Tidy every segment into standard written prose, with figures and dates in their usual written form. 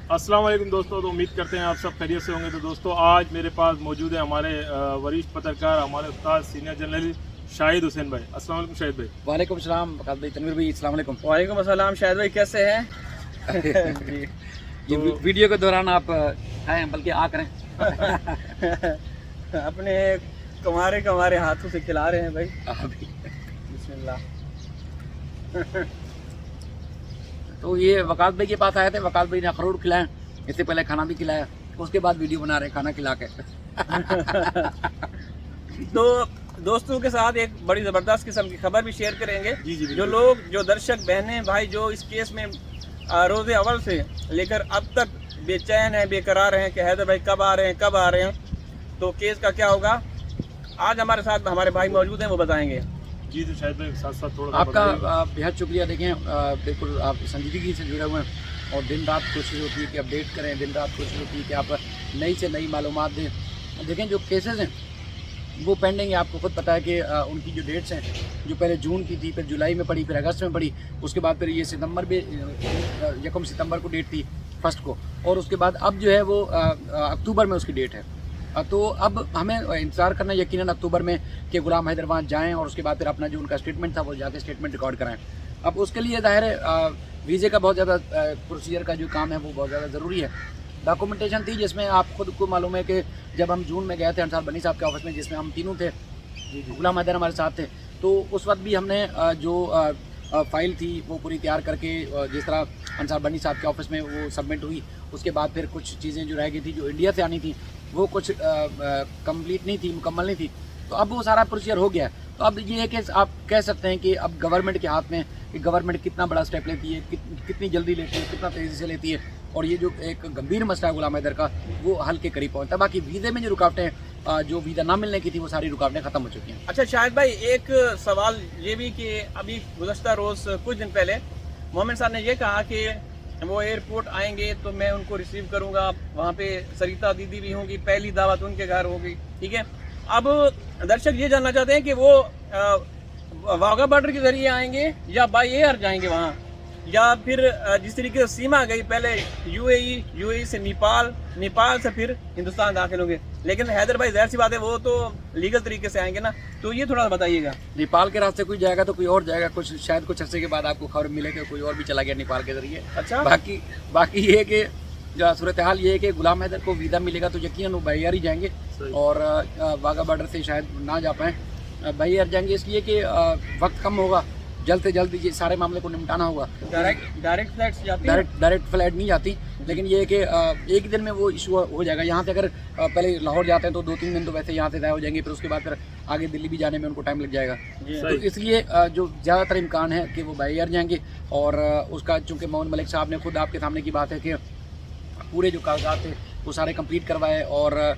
अस्सलाम वालेकुम दोस्तों। तो उम्मीद करते हैं आप सब खैरियत से होंगे। तो दोस्तों आज मेरे पास मौजूद है हमारे वरिष्ठ पत्रकार, हमारे उस्ताद सीनियर जर्नलिस्ट शाहिद हुसैन भाई। अस्सलाम वालेकुम शाहिद भाई। वालेकुम सलाम वकास भाई, तनवीर भाई, अस्सलाम वालेकुम। वालेकुम अस्सलाम शाहिद भाई, कैसे हैं? जी, ये वीडियो के दौरान आप खाएं बल्कि आ करें। अपने कमारे हाथों से खिला रहे हैं भाई। अभी बिस्मिल्लाह। तो ये वकास भाई के पास आए थे, वकास भाई ने अखरोट खिलाए, इससे पहले खाना भी खिलाया, उसके बाद वीडियो बना रहे हैं खाना खिला के। तो दोस्तों के साथ एक बड़ी ज़बरदस्त किस्म की खबर भी शेयर करेंगे। जी जी जो लोग, जो दर्शक बहनें भाई, जो इस केस में रोज़े अव्वल से लेकर अब तक बेचैन हैं, बेकरार हैं कि हैदर भाई कब आ रहे हैं, कब आ रहे हैं, तो केस का क्या होगा, आज हमारे साथ हमारे भाई मौजूद हैं, वो बताएंगे। जी। तो शाहिद भाई साथ साथ थोड़ा आपका बेहद शुक्रिया। देखें, बिल्कुल आप संजीदगी से जुड़े हुए हैं और दिन रात कोशिश होती है कि अपडेट करें, दिन रात कोशिश होती है कि आप नई से नई मालूमात दें। देखें, जो केसेस हैं वो पेंडिंग है। आपको खुद पता है कि उनकी जो डेट्स हैं, जो पहले जून की थी, फिर जुलाई में पड़ी, फिर अगस्त में पड़ी, उसके बाद फिर ये सितंबर में 1 सितंबर को डेट थी फर्स्ट को, और उसके बाद अब जो है वो अक्टूबर में उसकी डेट है। तो अब हमें इंतज़ार करना यकीनन अक्टूबर में कि गुलाम हैदर वहाँ जाएँ और उसके बाद फिर अपना जो उनका स्टेटमेंट था वो जाके स्टेटमेंट रिकॉर्ड कराएँ। अब उसके लिए ज़ाहिर है वीज़े का बहुत ज़्यादा प्रोसीजर का जो काम है वो बहुत ज़्यादा ज़रूरी है। डॉक्यूमेंटेशन थी जिसमें आप खुद को मालूम है कि जब हम जून में गए थे अंसार बनी साहब के ऑफिस में, जिसमें हम तीनों थे, गुलाम हैदर हमारे साथ थे, तो उस वक्त भी हमने जो फाइल थी वो पूरी तैयार करके जिस तरह अंसार बनी साहब के ऑफिस में वो सबमिट हुई, उसके बाद फिर कुछ चीज़ें जो रह गई थी, जो इंडिया से आनी थी, वो कुछ कंप्लीट नहीं थी, मुकम्मल नहीं थी, तो अब वो सारा प्रोसीजर हो गया है। तो अब ये है कि आप कह सकते हैं कि अब गवर्नमेंट के हाथ में कि गवर्नमेंट कितना बड़ा स्टेप लेती है, कितनी जल्दी लेती है, कितना तेज़ी से लेती है, और ये जो एक गंभीर मसला है गुलाम हैदर का, वो हल के करीब पहुँचता है। बाकी वीज़े में जो रुकावटें, जो वीज़ा ना मिलने की थी, वो सारी रुकावटें ख़त्म हो चुकी हैं। अच्छा शाहिद भाई, एक सवाल ये भी कि अभी गुज़श्ता रोज़ कुछ दिन पहले मोमिन साहब ने ये कहा कि वो एयरपोर्ट आएंगे तो मैं उनको रिसीव करूंगा, वहाँ पे सरिता दीदी भी होंगी, पहली दावत उनके घर होगी, ठीक है। अब दर्शक ये जानना चाहते हैं कि वो वाघा बॉर्डर के जरिए आएंगे या बाई एयर जाएंगे वहाँ, या फिर जिस तरीके से सीमा गई, पहले यूएई से नेपाल से फिर हिंदुस्तान दाखिल होंगे, लेकिन हैदर भाई जाहिर सी बात है वो तो लीगल तरीके से आएंगे ना, तो ये थोड़ा बताइएगा। नेपाल के रास्ते कोई जाएगा तो कोई और जाएगा, कुछ शायद कुछ अर्से के बाद आपको खबर मिलेगी कोई और भी चला गया नेपाल के जरिए। अच्छा, बाकी ये है कि जो सूरत हाल ये है कि गुलाम हैदर को वीज़ा मिलेगा तो यकीनन वो बाई एयर ही जाएंगे, और वाघा बॉर्डर से शायद ना जा पाएँ, बाई एयर जाएंगे, इसलिए कि वक्त कम होगा, जल्द से जल्द ये सारे मामले को निपटाना होगा। डायरेक्ट फ्लाइट्स जाती है? डायरेक्ट फ्लाइट नहीं जाती, लेकिन ये है कि एक ही दिन में वो इशू हो जाएगा। यहाँ से अगर पहले लाहौर जाते हैं तो 2-3 दिन तो वैसे यहाँ से तय हो जाएंगे, फिर उसके बाद फिर आगे दिल्ली भी जाने में उनको टाइम लग जाएगा। तो इसलिए जो ज़्यादातर इम्कान है कि वो बाई एयर जाएंगे, और उसका चूँकि मोहन मलिक साहब ने खुद आपके सामने की बात है कि पूरे जो कागजात थे वो सारे कंप्लीट करवाए, और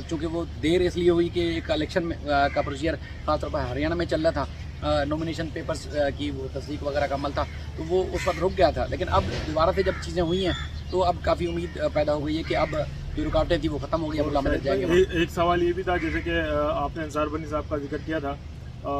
चूँकि वो देर इसलिए हुई कि एक इलेक्शन में का प्रोसीजर खासतौर पर हरियाणा में चल रहा था, नॉमिनेशन पेपर्स की वो तस्दीक वगैरह का अमल था, तो वो उस वक्त रुक गया था। लेकिन अब दोबारा से जब चीज़ें हुई हैं तो अब काफ़ी उम्मीद पैदा हो गई है कि अब जो रुकावटें थी वो ख़त्म हो गई, अब गुलाम हैदर जाएंगे। एक सवाल ये भी था, जैसे कि आपने अंसार बनी साहब का जिक्र किया था,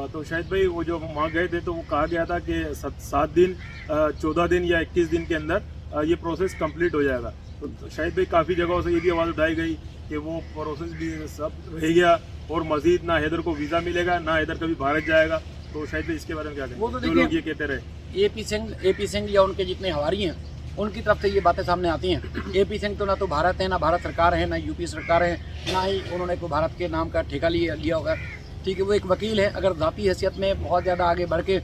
तो शाहिद भाई वो जो वहाँ गए थे तो वो कहा गया था कि 7 दिन, 14 दिन या 21 दिन के अंदर ये प्रोसेस कंप्लीट हो जाएगा। तो शाहिद भाई काफ़ी जगहों से ये भी आवाज़ उठाई गई कि वो प्रोसेस भी सब रह गया और मज़ीद ना हैदर को वीज़ा मिलेगा, ना हैदर कभी भारत जाएगा। तो शायद भाई इसके बारे में क्या कहें? वो तो जो लोग ये कहते रहे, एपी सिंह या उनके जितने हवारी हैं उनकी तरफ से ये बातें सामने आती हैं। एपी सिंह तो ना तो भारत है, ना भारत सरकार है, ना यूपी सरकार है, ना ही उन्होंने कोई भारत के नाम का ठेका लिया होगा, ठीक है। वो एक वकील है, अगर ज़ाती हैसियत में बहुत ज़्यादा आगे बढ़ के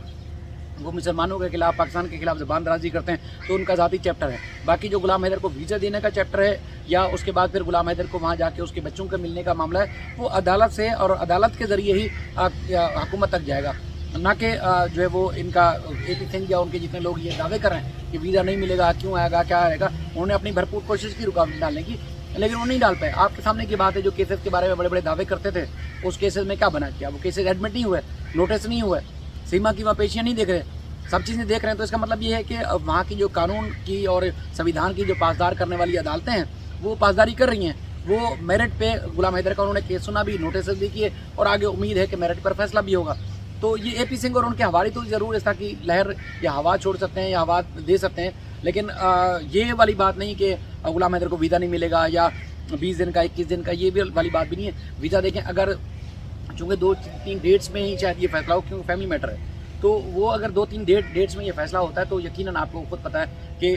वो मुसलमानों के खिलाफ, पाकिस्तान के खिलाफ ज़बान दराजी करते हैं तो उनका ज़ाती चैप्टर है। बाकी जो गुलाम हैदर को वीज़ा देने का चैप्टर है, या उसके बाद फिर गुलाम हैदर को वहाँ जाके उसके बच्चों के मिलने का मामला है, वो अदालत से और अदालत के ज़रिए ही हुकूमत तक जाएगा, ना कि जो है वो इनका एपी सिंह या उनके जितने लोग ये दावे कर रहे हैं कि वीज़ा नहीं मिलेगा, क्यों आएगा, क्या आएगा। उन्होंने अपनी भरपूर कोशिश की रुकावट डालने की, लेकिन वो नहीं डाल पाए। आपके सामने की बात है, जो केसेस के बारे में बड़े बड़े दावे करते थे उस केसेस में क्या बना, क्या वो केसेस एडमिट नहीं हुए, नोटिस नहीं हुए, सीमा की वहाँ पेशियाँ नहीं देख रहे, सब चीज़ें देख रहे हैं। तो इसका मतलब ये है कि वहाँ की जो कानून की और संविधान की जो पासदार करने वाली अदालतें हैं वो पासदारी कर रही हैं। वो मेरिट पे गुलाम हैदर का उन्होंने केस सुना भी, नोटिस भी किए, और आगे उम्मीद है कि मेरिट पर फैसला भी होगा। तो ये एपी सिंह और उनके हवारी तो ज़रूर इस तरह की लहर या हवा छोड़ सकते हैं या हवा दे सकते हैं, लेकिन ये वाली बात नहीं कि गुलाम हैदर को वीज़ा नहीं मिलेगा या 20 दिन का 21 दिन का, ये भी वाली बात भी नहीं है। वीज़ा देखें, अगर चूँकि 2-3 डेट्स में ही शायद ये फैसला हो, क्योंकि फैमिली मैटर है, तो वो अगर 2-3 डेट्स में ये फैसला होता है तो यकीनन आपको खुद पता है कि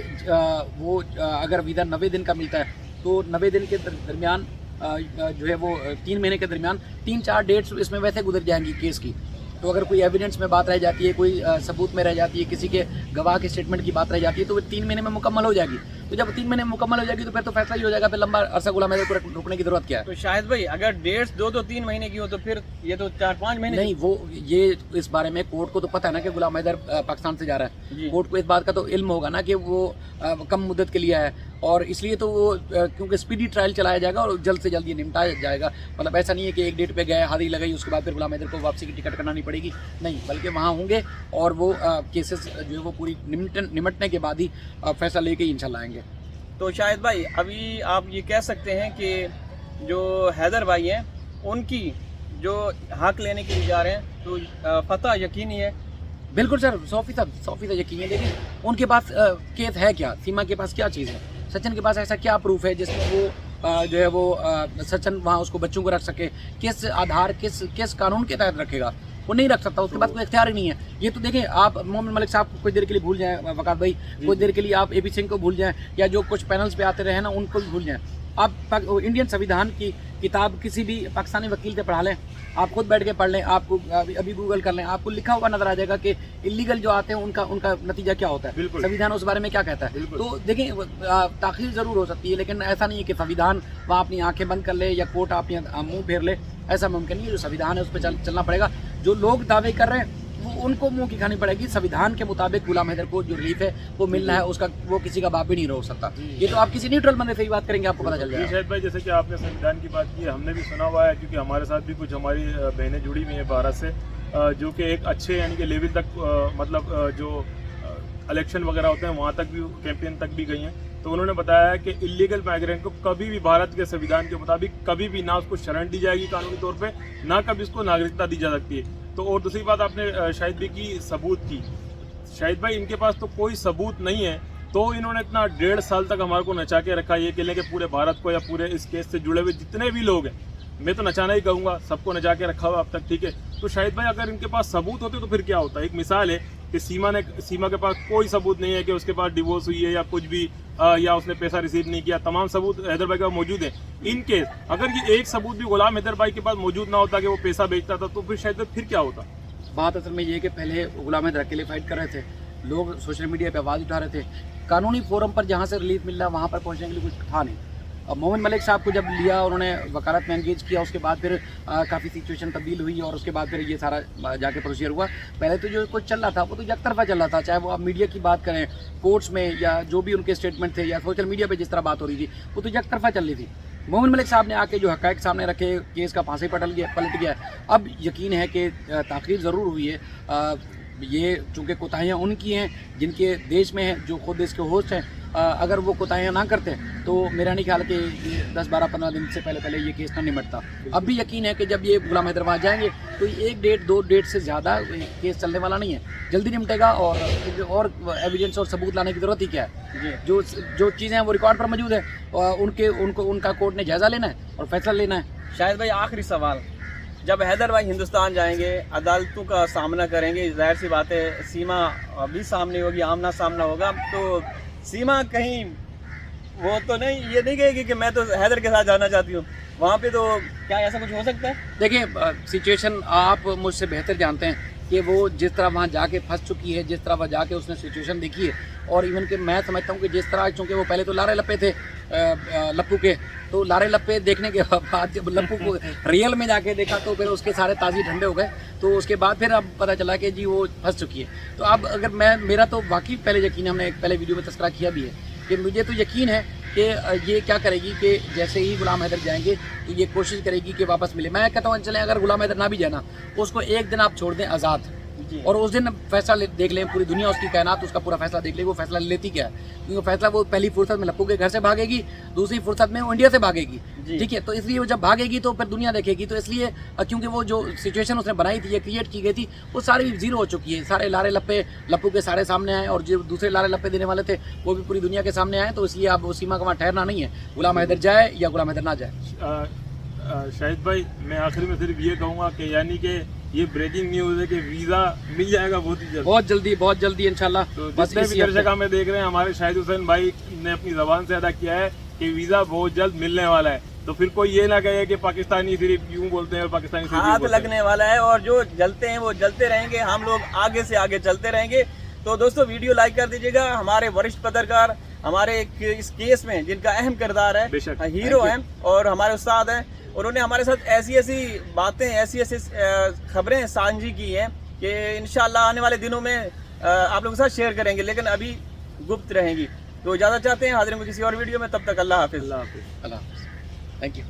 वो अगर वीज़ा 90 दिन का मिलता है तो 90 दिन के दरमियान जो है वो 3 महीने के दरमियान 3-4 डेट्स इसमें वैसे गुजर जाएंगी केस की। तो अगर कोई एविडेंस में बात रह जाती है, कोई सबूत में रह जाती है, किसी के गवाह के स्टेटमेंट की बात रह जाती है, तो वो 3 महीने में मुकम्मल हो जाएगी। तो जब 3 महीने में मुकम्मल हो जाएगी तो फिर तो फैसला ही हो जाएगा, फिर लंबा अरसा गुलाम हैदर को रुकने की जरूरत क्या है। तो शाहिद भाई अगर डेट्स 2-3 महीने की हो तो फिर ये तो 4-5 महीने नहीं, वो ये इस बारे में कोर्ट को तो पता है ना कि गुलाम हैदर पाकिस्तान से जा रहा है। कोर्ट को इस बात का तो इल्म होगा ना कि वो कम मुद्दत के लिए है, और इसलिए तो वो क्योंकि स्पीडी ट्रायल चलाया जाएगा और जल्द से जल्द ये निपटाया जाएगा। मतलब ऐसा नहीं है कि एक डेट पे गए, हाजिरी लगाई, उसके बाद फिर गुलाम हैदर को वापसी की टिकट करानी पड़ेगी, नहीं, बल्कि वहाँ होंगे और वो केसेस जो है वो पूरी निमटने के बाद ही फैसला लेके ही इंशाल्लाह आएंगे। तो शाहिद भाई अभी आप ये कह सकते हैं कि जो हैदर भाई हैं उनकी जो हक लेने के लिए जा रहे हैं तो फतह यकीनी है। बिल्कुल सर, 100% यकीन है। लेकिन उनके पास केस है क्या, सीमा के पास क्या चीज़ है, सचिन के पास ऐसा क्या प्रूफ है जिसमें वो जो है वो सचिन वहाँ उसको बच्चों को रख सके, किस आधार किस कानून के तहत रखेगा, वो नहीं रख सकता, उसके पास कोई इख्तियार ही नहीं है। ये तो देखें, आप मोहम्मद मलिक साहब को कुछ देर के लिए भूल जाएं, वकार भाई कुछ देर के लिए आप AP सिंह को भूल जाएं, या जो कुछ पैनल्स पे आते रहे ना उनको भी भूल जाएं। आप इंडियन संविधान की किताब किसी भी पाकिस्तानी वकील से पढ़ा लें, आप खुद बैठ के पढ़ लें, आपको अभी गूगल कर लें, आपको लिखा हुआ नजर आ जाएगा कि इलीगल जो आते हैं उनका नतीजा क्या होता है, संविधान उस बारे में क्या कहता है। तो देखें, ताख़ीर ज़रूर हो सकती है, लेकिन ऐसा नहीं है कि संविधान वहाँ अपनी आंखें बंद कर ले या कोर्ट अपनी मुँह फेर ले, ऐसा मुमकिन नहीं है। जो संविधान है उस पर चलना पड़ेगा। जो लोग दावे कर रहे हैं वो उनको मुंह की खानी पड़ेगी। संविधान के मुताबिक गुलाम हैदर को जो रिलीफ है वो मिलना है, उसका वो किसी का बाप भी नहीं रोक सकता। ये तो आप किसी न्यूट्रल बंदे से ही बात करेंगे, आपको पता चल जाएगा। शायद भाई, जैसे कि आपने संविधान की बात की, हमने भी सुना हुआ है, क्योंकि हमारे साथ भी कुछ हमारी बहनें जुड़ी हुई हैं भारत से, जो कि एक अच्छे यानी कि लेवल तक मतलब जो इलेक्शन वगैरह होते हैं वहाँ तक भी, कैंपेन तक भी गई हैं। तो उन्होंने बताया कि इलीगल माइग्रेंट को कभी भी भारत के संविधान के मुताबिक कभी भी ना उसको शरण दी जाएगी कानूनी तौर पे, ना कभी उसको नागरिकता दी जा सकती है। तो और दूसरी बात आपने शाहिद भाई की सबूत की, शाहिद भाई इनके पास तो कोई सबूत नहीं है, तो इन्होंने इतना 1.5 साल तक हमारे को नचा के रखा। ये कह लें कि पूरे भारत को या पूरे इस केस से जुड़े हुए जितने भी लोग हैं, मैं तो नचाना ही कहूँगा, सबको नचा के रखा हुआ अब तक, ठीक है। तो शाहिद भाई अगर इनके पास सबूत होते तो फिर क्या होता है। एक मिसाल है कि सीमा के पास कोई सबूत नहीं है कि उसके पास डिवोर्स हुई है या कुछ भी, या उसने पैसा रिसीव नहीं किया, तमाम सबूत हैदर भाई के पास मौजूद है। इन केस अगर ये एक सबूत भी गुलाम हैदर भाई के पास मौजूद ना होता कि वो पैसा बेचता था, तो फिर शायद फिर क्या होता। बात असल में ये है कि पहले गुलाम हैदर अकेले फाइट कर रहे थे, लोग सोशल मीडिया पे आवाज़ उठा रहे थे, कानूनी फोरम पर जहाँ से रिलीफ मिल रहा वहाँ पर पहुँचने के लिए कुछ था नहीं। अब मोहम्मद मलिक साहब को जब लिया, उन्होंने वकालत में एंगेज किया, उसके बाद फिर काफ़ी सिचुएशन तब्दील हुई और उसके बाद फिर ये सारा जाके प्रोसीजर हुआ। पहले तो जो कुछ चल रहा था वो तो एक तरफा चल रहा था, चाहे वो आप मीडिया की बात करें, कोर्ट्स में, या जो भी उनके स्टेटमेंट थे, या सोशल मीडिया पे जिस तरह बात हो रही थी, वो तो एक तरफा चल रही थी। मोहम्मद मलिक साहब ने आके जो हक़ाइक़ सामने रखे, केस का फांसी पलट गया। अब यकीन है कि ताख़ीर ज़रूर हुई है। ये चूँकि कोताहियाँ उनकी हैं जिनके देश में हैं, जो खुद इसके होस्ट हैं। अगर वो कोताहियाँ ना करते तो मेरा नहीं ख्याल कि 10-12-15 दिन से पहले ये केस ना निमटता। अब भी यकीन है कि जब ये गुलाम हैदर वहाँ जाएंगे तो 1 डेट 2 डेट से ज़्यादा केस चलने वाला नहीं है, जल्दी निमटेगा। और एविडेंस और सबूत लाने की ज़रूरत ही क्या है। जो चीज़ें हैं वो रिकॉर्ड पर मौजूद है, उनका कोर्ट ने जायज़ा लेना है और फैसला लेना है। शाहिद भाई आखिरी सवाल, जब हैदर भाई हिंदुस्तान जाएंगे, अदालतों का सामना करेंगे, जाहिर सी बात है सीमा भी सामने होगी, आमना सामना होगा, तो सीमा कहीं वो तो नहीं, ये नहीं कहेगी कि मैं तो हैदर के साथ जाना चाहती हूँ वहाँ पे, तो क्या ऐसा कुछ हो सकता है? देखिए, सिचुएशन आप मुझसे बेहतर जानते हैं कि वो जिस तरह वहाँ जाके फंस चुकी है, जिस तरह वहाँ जाके उसने सिचुएशन देखी है, और इवन कि मैं समझता हूँ कि जिस तरह, चूँकि वो पहले तो लारे लप्पे थे लप्पू के, तो लारे लप्पे देखने के बाद जब लप्पू को रियल में जाके देखा तो फिर उसके सारे ताज़ी ठंडे हो गए। तो उसके बाद फिर अब पता चला कि जी वो फंस चुकी है। तो अब अगर मेरा तो वाकई पहले यकीन है, हमने एक पहले वीडियो में तस्करा किया भी है कि मुझे तो यकीन है कि ये क्या करेगी कि जैसे ही गुलाम हैदर जाएंगे तो ये कोशिश करेगी कि वापस मिले। मैं कहता हूँ चलें, अगर गुलाम हैदर ना भी जाना, उसको एक दिन आप छोड़ दें आज़ाद, जी। और उस दिन फैसला देख लें, पूरी दुनिया उसकी कायनात उसका पूरा फैसला देख ले, वो फैसला लेती क्या है, क्योंकि वो फैसला वो पहली फुर्सत में लप्पू के घर से भागेगी, दूसरी फुर्सत में वो इंडिया से भागेगी, जी। ठीक है। तो इसलिए वो जब भागेगी तो फिर दुनिया देखेगी, तो इसलिए क्योंकि वो जो सिचुएशन उसने बनाई थी, ये क्रिएट की गई थी, वो सारी जीरो हो चुकी है। सारे लारे लप्पे लप्पू के सारे सामने आए, और जो दूसरे लारे लप्पे देने वाले थे वो भी पूरी दुनिया के सामने आए। तो इसलिए अब वो सीमा का वहाँ ठहरना नहीं है, गुलाम हैदर जाए या गुलाम हैदर ना जाए। शाहिद भाई, मैं आखिर में सिर्फ ये कहूँगा कि यानी कि ये ब्रेकिंग न्यूज़ है कि वीज़ा मिल जाएगा बहुत ही जल्द, बहुत जल्दी इंशाल्लाह। तो बस जितने भी इसी हफ्ते। दर्शक हमें देख रहे हैं, हमारे शाहिद हुसैन भाई ने अपनी ज़बान से अदा किया है कि वीज़ा बहुत जल्द मिलने वाला है। तो फिर कोई ये ना कहे कि पाकिस्तानी सिर्फ यूं बोलते हैं और पाकिस्तानी सिर्फ यूं हाथ बोलते हैं। लगने वाला है, और जो जलते हैं वो जलते रहेंगे, हम लोग आगे से आगे चलते रहेंगे। तो दोस्तों वीडियो लाइक कर दीजिएगा। हमारे वरिष्ठ पत्रकार हमारे इस केस में जिनका अहम किरदार है, बेशक। हीरो हैं और हमारे उस्ताद हैं, उन्होंने हमारे साथ ऐसी ऐसी बातें, ऐसी ऐसी खबरें साझी की हैं कि इंशाल्लाह आने वाले दिनों में आप लोगों के साथ शेयर करेंगे, लेकिन अभी गुप्त रहेंगी। तो इजाज़त चाहते हैं, हाजिर होंगे किसी और वीडियो में, तब तक अल्लाह हाफिज़। अल्लाह हाफिज़। अल्लाह हाफ़िज़। Thank you.